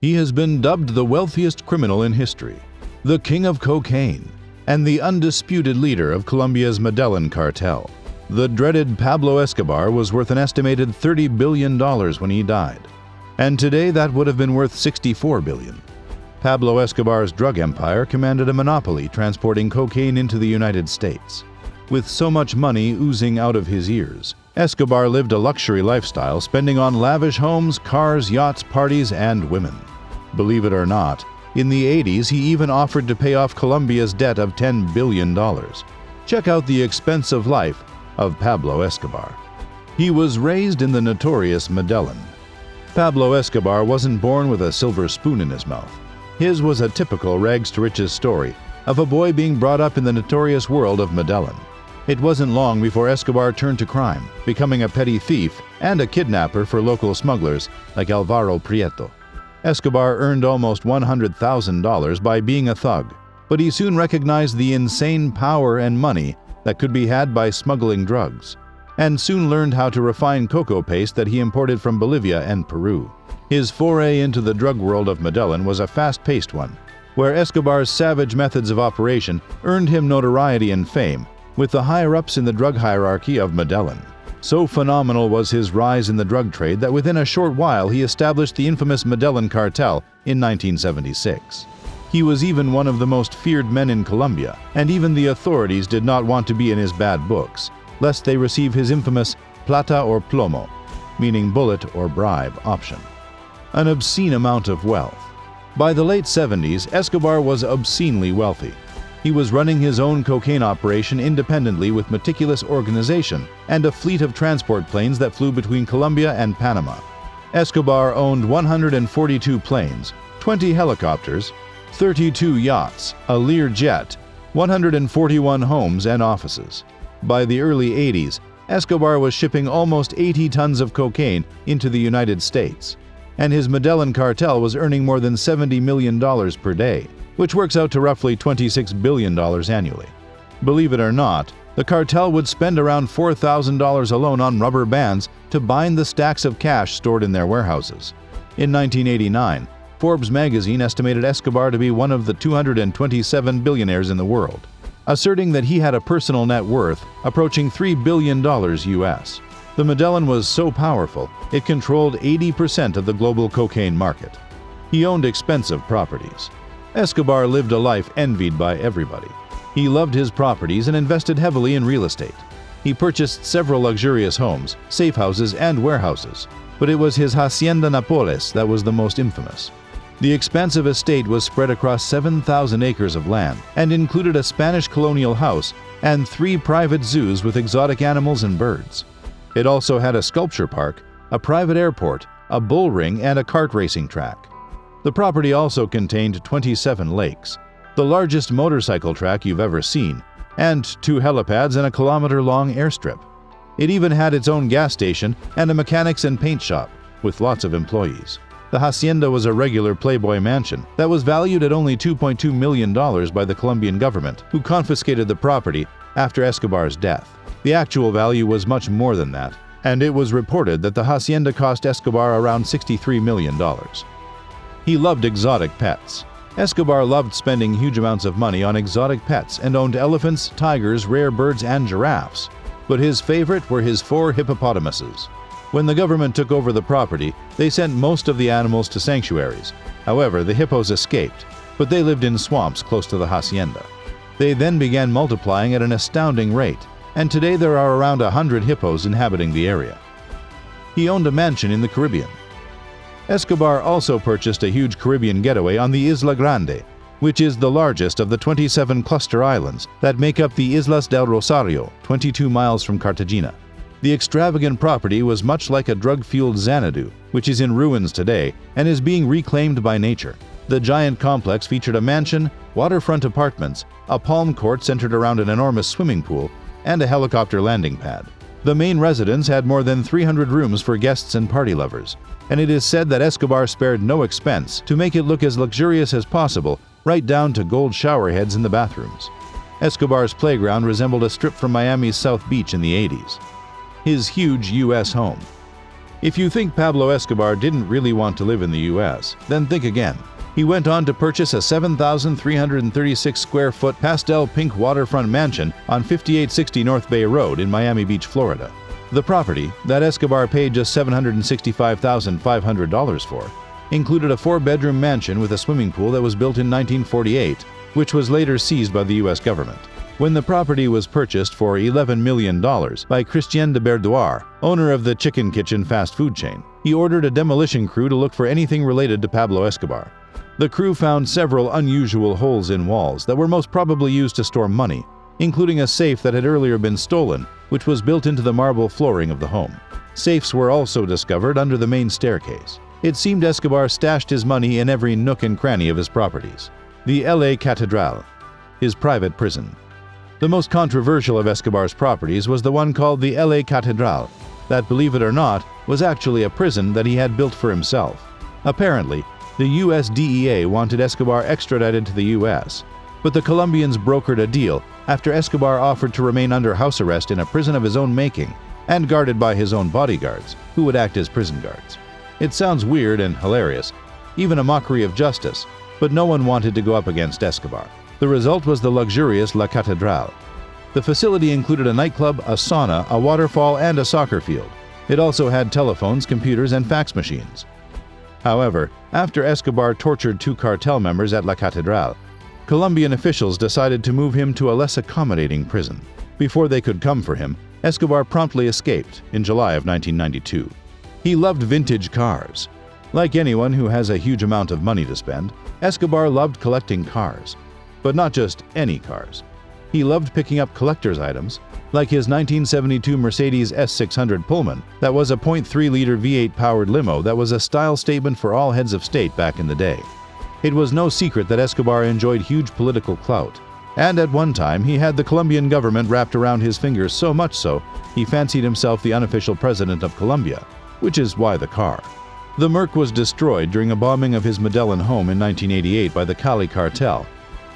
He has been dubbed the wealthiest criminal in history, the king of cocaine, and the undisputed leader of Colombia's Medellin cartel. The dreaded Pablo Escobar was worth an estimated $30 billion when he died, and today that would have been worth $64 billion. Pablo Escobar's drug empire commanded a monopoly transporting cocaine into the United States. With so much money oozing out of his ears, Escobar lived a luxury lifestyle, spending on lavish homes, cars, yachts, parties, and women. Believe it or not, in the 80s he even offered to pay off Colombia's debt of $10 billion. Check out the expensive life of Pablo Escobar. He was raised in the notorious Medellin. Pablo Escobar wasn't born with a silver spoon in his mouth. His was a typical rags-to-riches story of a boy being brought up in the notorious world of Medellin. It wasn't long before Escobar turned to crime, becoming a petty thief and a kidnapper for local smugglers like Alvaro Prieto. Escobar earned almost $100,000 by being a thug, but he soon recognized the insane power and money that could be had by smuggling drugs, and soon learned how to refine cocoa paste that he imported from Bolivia and Peru. His foray into the drug world of Medellin was a fast-paced one, where Escobar's savage methods of operation earned him notoriety and fame with the higher-ups in the drug hierarchy of Medellin. So phenomenal was his rise in the drug trade that within a short while he established the infamous Medellin cartel in 1976. He was even one of the most feared men in Colombia, and even the authorities did not want to be in his bad books, lest they receive his infamous plata or plomo, meaning bullet or bribe, option. An obscene amount of wealth. By the late 70s, Escobar was obscenely wealthy. He was running his own cocaine operation independently with meticulous organization and a fleet of transport planes that flew between Colombia and Panama. Escobar owned 142 planes, 20 helicopters, 32 yachts, a Lear jet, 141 homes and offices. By the early 80s, Escobar was shipping almost 80 tons of cocaine into the United States, and his Medellin cartel was earning more than $70 million per day, which works out to roughly $26 billion annually. Believe it or not, the cartel would spend around $4,000 alone on rubber bands to bind the stacks of cash stored in their warehouses. In 1989, Forbes magazine estimated Escobar to be one of the 227 billionaires in the world, asserting that he had a personal net worth approaching $3 billion US. The Medellin was so powerful, it controlled 80% of the global cocaine market. He owned expensive properties. Escobar lived a life envied by everybody. He loved his properties and invested heavily in real estate. He purchased several luxurious homes, safe houses, and warehouses, but it was his Hacienda Nápoles that was the most infamous. The expansive estate was spread across 7,000 acres of land and included a Spanish colonial house and 3 private zoos with exotic animals and birds. It also had a sculpture park, a private airport, a bull ring, and a kart racing track. The property also contained 27 lakes, the largest motorcycle track you've ever seen, and 2 helipads and a kilometer-long airstrip. It even had its own gas station and a mechanics and paint shop, with lots of employees. The hacienda was a regular Playboy mansion that was valued at only $2.2 million by the Colombian government, who confiscated the property after Escobar's death. The actual value was much more than that, and it was reported that the hacienda cost Escobar around $63 million. He loved exotic pets. Escobar loved spending huge amounts of money on exotic pets and owned elephants, tigers, rare birds, and giraffes. But his favorite were his 4 hippopotamuses. When the government took over the property, they sent most of the animals to sanctuaries. However, the hippos escaped, but they lived in swamps close to the hacienda. They then began multiplying at an astounding rate, and today there are around 100 hippos inhabiting the area. He owned a mansion in the Caribbean. Escobar also purchased a huge Caribbean getaway on the Isla Grande, which is the largest of the 27 cluster islands that make up the Islas del Rosario, 22 miles from Cartagena. The extravagant property was much like a drug-fueled Xanadu, which is in ruins today and is being reclaimed by nature. The giant complex featured a mansion, waterfront apartments, a palm court centered around an enormous swimming pool, and a helicopter landing pad. The main residence had more than 300 rooms for guests and party lovers, and it is said that Escobar spared no expense to make it look as luxurious as possible, right down to gold shower heads in the bathrooms. Escobar's playground resembled a strip from Miami's South Beach in the 80s. His huge U.S. home. If you think Pablo Escobar didn't really want to live in the US, then think again. He went on to purchase a 7,336 square foot pastel pink waterfront mansion on 5860 North Bay Road in Miami Beach, Florida. The property, that Escobar paid just $765,500 for, included a 4-bedroom mansion with a swimming pool that was built in 1948, which was later seized by the US government. When the property was purchased for $11 million by Christian de Berdoir, owner of the Chicken Kitchen fast food chain, he ordered a demolition crew to look for anything related to Pablo Escobar. The crew found several unusual holes in walls that were most probably used to store money, including a safe that had earlier been stolen, which was built into the marble flooring of the home. Safes were also discovered under the main staircase. It seemed Escobar stashed his money in every nook and cranny of his properties. The LA Catedral, his private prison. The most controversial of Escobar's properties was the one called the LA Catedral, that, believe it or not, was actually a prison that he had built for himself. Apparently, the US DEA wanted Escobar extradited to the US, but the Colombians brokered a deal after Escobar offered to remain under house arrest in a prison of his own making and guarded by his own bodyguards, who would act as prison guards. It sounds weird and hilarious, even a mockery of justice, but no one wanted to go up against Escobar. The result was the luxurious La Catedral. The facility included a nightclub, a sauna, a waterfall, and a soccer field. It also had telephones, computers, and fax machines. However, after Escobar tortured 2 cartel members at La Catedral, Colombian officials decided to move him to a less accommodating prison. Before they could come for him, Escobar promptly escaped in July of 1992. He loved vintage cars. Like anyone who has a huge amount of money to spend, Escobar loved collecting cars. But not just any cars. He loved picking up collector's items, like his 1972 Mercedes S600 Pullman that was a 0.3-liter V8 powered limo that was a style statement for all heads of state back in the day. It was no secret that Escobar enjoyed huge political clout, and at one time he had the Colombian government wrapped around his fingers so much so he fancied himself the unofficial president of Colombia, which is why the car. The Merc was destroyed during a bombing of his Medellin home in 1988 by the Cali cartel,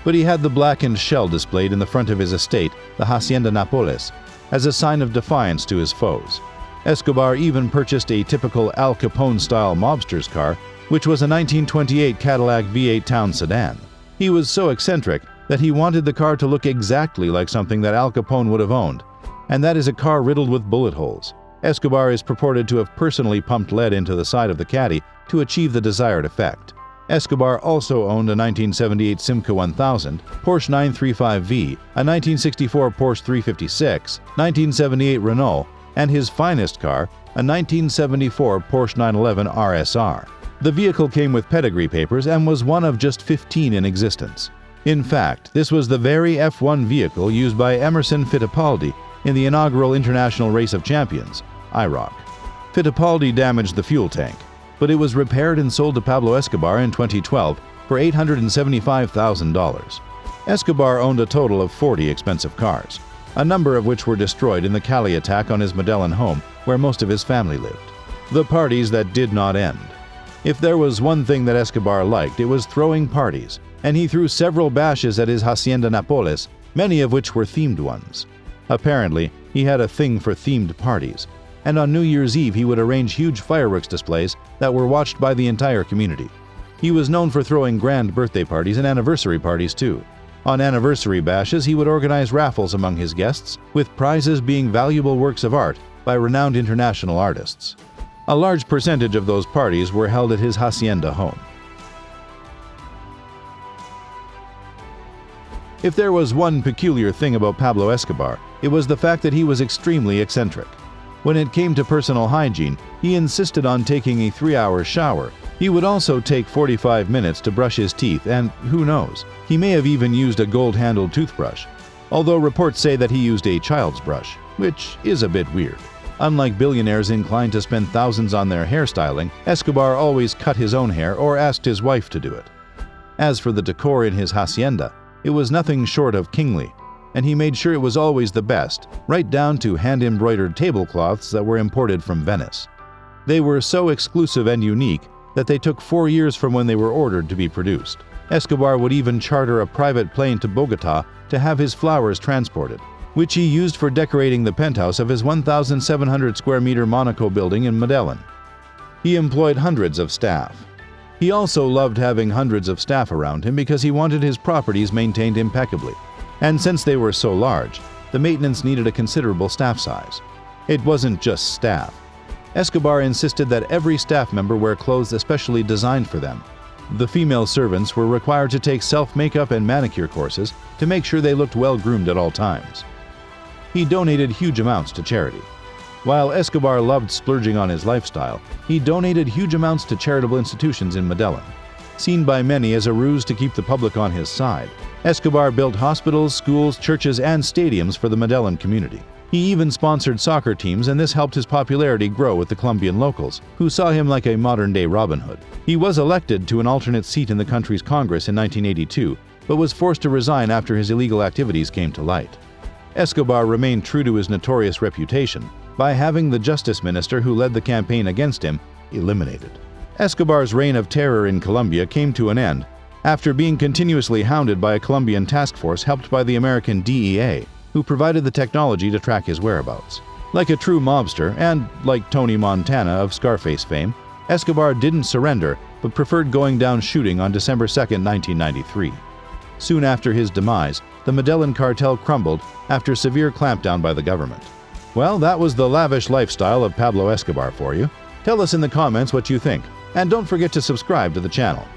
but he had the blackened shell displayed in the front of his estate, the Hacienda Nápoles, as a sign of defiance to his foes. Escobar even purchased a typical Al Capone-style mobster's car, which was a 1928 Cadillac V8 town sedan. He was so eccentric that he wanted the car to look exactly like something that Al Capone would have owned, and that is a car riddled with bullet holes. Escobar is purported to have personally pumped lead into the side of the caddy to achieve the desired effect. Escobar also owned a 1978 Simca 1000, Porsche 935V, a 1964 Porsche 356, 1978 Renault, and his finest car, a 1974 Porsche 911 RSR. The vehicle came with pedigree papers and was one of just 15 in existence. In fact, this was the very F1 vehicle used by Emerson Fittipaldi in the inaugural International Race of Champions, IROC. Fittipaldi damaged the fuel tank, but it was repaired and sold to Pablo Escobar in 2012 for $875,000. Escobar owned a total of 40 expensive cars, a number of which were destroyed in the Cali attack on his Medellin home, where most of his family lived. The parties that did not end. If there was one thing that Escobar liked, it was throwing parties, and he threw several bashes at his Hacienda Nápoles, many of which were themed ones. Apparently, he had a thing for themed parties, and on New Year's Eve he would arrange huge fireworks displays that were watched by the entire community. He was known for throwing grand birthday parties and anniversary parties too. On anniversary bashes, he would organize raffles among his guests, with prizes being valuable works of art by renowned international artists. A large percentage of those parties were held at his hacienda home. If there was one peculiar thing about Pablo Escobar, it was the fact that he was extremely eccentric. When it came to personal hygiene, he insisted on taking a 3-hour shower. He would also take 45 minutes to brush his teeth, and who knows, he may have even used a gold-handled toothbrush, although reports say that he used a child's brush, which is a bit weird. Unlike billionaires inclined to spend thousands on their hairstyling, Escobar always cut his own hair or asked his wife to do it. As for the decor in his hacienda, it was nothing short of kingly, and he made sure it was always the best, right down to hand-embroidered tablecloths that were imported from Venice. They were so exclusive and unique that they took 4 years from when they were ordered to be produced. Escobar would even charter a private plane to Bogota to have his flowers transported, which he used for decorating the penthouse of his 1,700 square meter Monaco building in Medellin. He employed hundreds of staff. He also loved having hundreds of staff around him because he wanted his properties maintained impeccably. And since they were so large, the maintenance needed a considerable staff size. It wasn't just staff. Escobar insisted that every staff member wear clothes especially designed for them. The female servants were required to take self-makeup and manicure courses to make sure they looked well-groomed at all times. He donated huge amounts to charity. While Escobar loved splurging on his lifestyle, he donated huge amounts to charitable institutions in Medellin. Seen by many as a ruse to keep the public on his side, Escobar built hospitals, schools, churches, and stadiums for the Medellin community. He even sponsored soccer teams, and this helped his popularity grow with the Colombian locals, who saw him like a modern-day Robin Hood. He was elected to an alternate seat in the country's Congress in 1982, but was forced to resign after his illegal activities came to light. Escobar remained true to his notorious reputation by having the justice minister who led the campaign against him eliminated. Escobar's reign of terror in Colombia came to an end after being continuously hounded by a Colombian task force helped by the American DEA, who provided the technology to track his whereabouts. Like a true mobster, and like Tony Montana of Scarface fame, Escobar didn't surrender but preferred going down shooting on December 2, 1993. Soon after his demise, the Medellin cartel crumbled after severe clampdown by the government. Well, that was the lavish lifestyle of Pablo Escobar for you. Tell us in the comments what you think, and don't forget to subscribe to the channel.